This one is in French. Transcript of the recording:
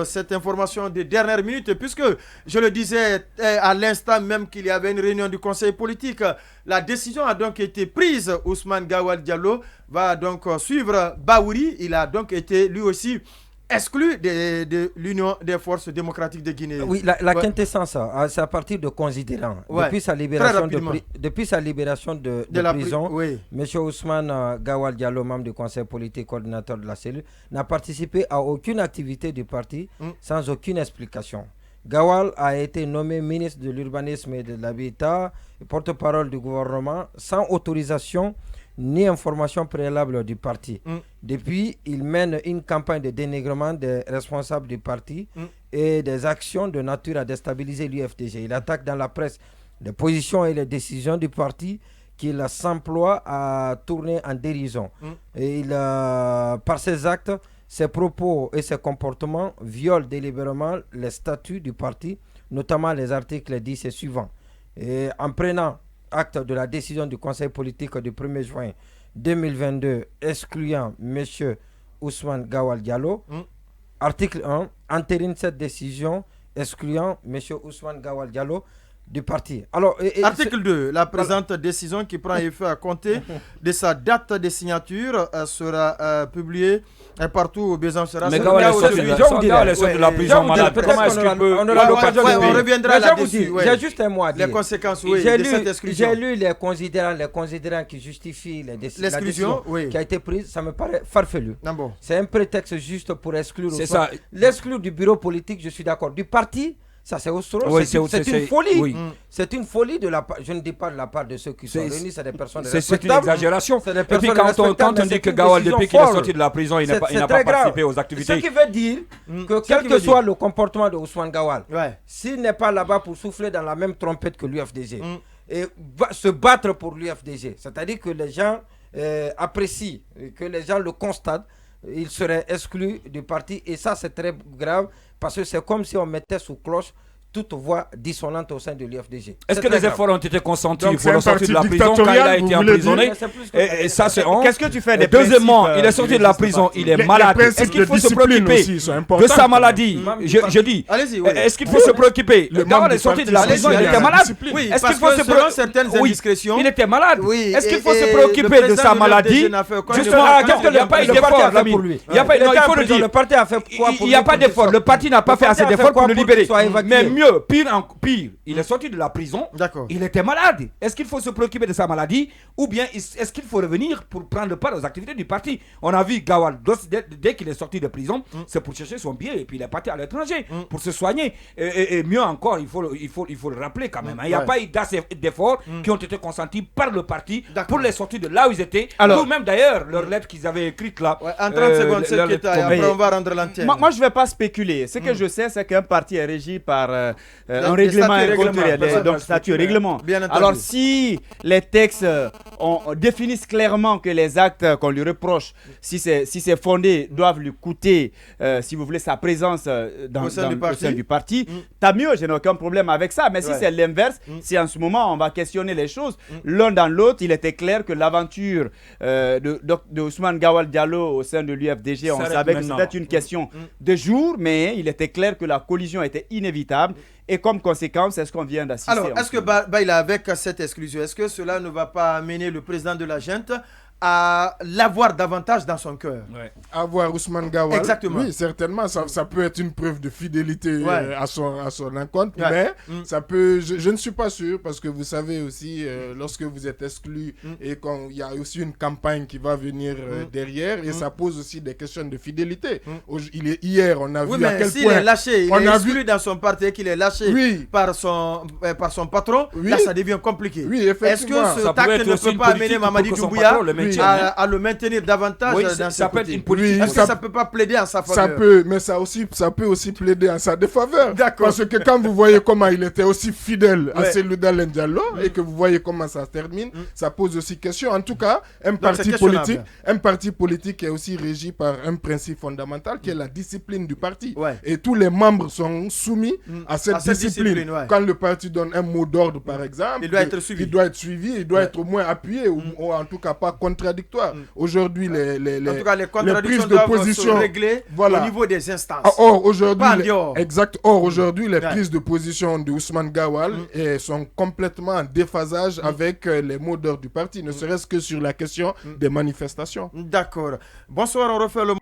cette information de dernière minute, puisque je le disais à l'instant même qu'il y avait une réunion du conseil politique. La décision a donc été prise. Ousmane Gawal Diallo va donc suivre Baouri. Il a donc été lui aussi exclu de l'Union des forces démocratiques de Guinée. Oui, la quintessence, c'est à partir de considérants. Ouais. Depuis sa libération de prison, oui. M. Ousmane Gawal Diallo, membre du conseil politique, coordinateur de la cellule, n'a participé à aucune activité du parti sans aucune explication. Gawal a été nommé ministre de l'urbanisme et de l'habitat, porte-parole du gouvernement, sans autorisation ni information préalable du parti. Depuis, il mène une campagne de dénigrement des responsables du parti et des actions de nature à déstabiliser l'UFDG. Il attaque dans la presse les positions et les décisions du parti qu'il s'emploie à tourner en dérision. Et par ses actes, ses propos et ses comportements violent délibérément les statuts du parti, notamment les articles 10 et suivants. Et en prenant acte de la décision du conseil politique du 1er juin 2022 excluant M. Ousmane Gawal Diallo, article 1 entérine cette décision excluant M. Ousmane Gawal Diallo du parti. Alors, article 2, la présente décision qui prend effet à compter de sa date de signature sera publiée partout où besoin sera. Mais Gawal est sorti de la prison malade. Comment est-ce qu'il peut... On reviendra là-dessus. J'ai juste un mot à dire. Les conséquences, de cette exclusion. J'ai lu les considérants qui justifient l'exclusion qui a été prise. Ça me paraît farfelu. C'est un prétexte juste pour exclure. C'est ça. L'exclure du bureau politique, je suis d'accord. Du parti, ça c'est autre chose. C'est une folie. Oui. C'est une folie de la part. Je ne dis pas de la part de ceux qui sont réunis, c'est des personnes respectables. C'est une exagération. Et puis quand on dit que Gawal, depuis qu'il est sorti de la prison, il n'a pas participé aux activités. Ce qui veut dire que quel que soit le comportement de Ousmane Gawal, s'il n'est pas là-bas pour souffler dans la même trompette que l'UFDG et se battre pour l'UFDG, c'est-à-dire que les gens apprécient, que les gens le constatent, il serait exclu du parti et ça c'est très grave parce que c'est comme si on mettait sous cloche toute voix dissonante au sein de l'UFDG. Est-ce que les efforts ont été consentis pour le sortir de la prison quand il a été emprisonné? Et ça c'est honte. Qu'est-ce que tu fais des Deuxièmement, il est sorti de la prison, il est malade. Est-ce qu'il faut se préoccuper de sa maladie? Je dis, est-ce qu'il faut se préoccuper? Le gars est sorti de la prison, il était malade. Est-ce qu'il faut se préoccuper? Certaines indiscrétions. Il était malade. Est-ce qu'il faut se préoccuper de sa maladie? Justement, il n'y a pas eu d'effort pour lui. Il faut le dire. Le parti a fait quoi pour lui? Il n'y a pas d'effort. Le parti n'a pas fait assez d'efforts pour le libérer. Mais mieux, pire, il est sorti de la prison, il était malade. Est-ce qu'il faut se préoccuper de sa maladie ou bien est-ce qu'il faut revenir pour prendre part aux activités du parti? On a vu Gawal, dès qu'il est sorti de prison, c'est pour chercher son billet et puis il est parti à l'étranger pour se soigner. Et mieux encore, il faut le rappeler quand même. Il n'y a pas eu d'assez d'efforts qui ont été consentis par le parti pour les sortir de là où ils étaient. Ou même d'ailleurs, leur lettre qu'ils avaient écrite là. En 30 secondes, c'est après on va rendre l'antenne. Moi, je ne vais pas spéculer. Ce que je sais, c'est qu'un parti est régi par un règlement, donc statut règlement. Alors si les textes définissent clairement que les actes qu'on lui reproche, si c'est fondé, doivent lui coûter, si vous voulez, sa présence au sein du parti, tant mieux, je n'ai aucun problème avec ça. Mais si c'est l'inverse, si en ce moment on va questionner les choses, l'un dans l'autre, il était clair que l'aventure de Ousmane Gawal Diallo au sein de l'UFDG, on savait que c'était une question de jours, mais il était clair que la collision était inévitable. Et comme conséquence, c'est ce qu'on vient d'assister. Alors, est-ce que Baïla, avec cette exclusion, est-ce que cela ne va pas amener le président de la junte à l'avoir davantage dans son cœur? Avoir Ousmane Gawal. Exactement. Oui, certainement, ça peut être une preuve de fidélité à son encontre, mais ça peut, je ne suis pas sûr, parce que vous savez aussi, lorsque vous êtes exclu et qu'il y a aussi une campagne qui va venir derrière, et ça pose aussi des questions de fidélité. Hier, on a vu à quel point... est lâché, il est exclu dans son parti, qu'il est lâché par son patron, là ça devient compliqué. Oui, effectivement. Est-ce que ce tact ne peut pas amener Mamadi Doumbouya à le maintenir davantage dans ça peut être une politique. Est-ce que ça ne peut pas plaider en sa faveur? Mais ça peut aussi plaider en sa défaveur. Parce que quand vous voyez comment il était aussi fidèle à Cellou Dalein Diallo et que vous voyez comment ça se termine, ça pose aussi question. En tout cas, un parti politique est aussi régi par un principe fondamental qui est la discipline du parti. Et tous les membres sont soumis à cette discipline. Quand le parti donne un mot d'ordre, par exemple, il doit être suivi, il doit être au moins appuyé ou en tout cas pas contre contradictoires. Aujourd'hui, en tout cas, les contradictions doivent se régler au niveau des instances. Or, aujourd'hui, les prises de position de Ousmane Gawal sont complètement en déphasage avec les mots d'ordre du parti, ne serait-ce que sur la question des manifestations. D'accord. Bonsoir, on refait le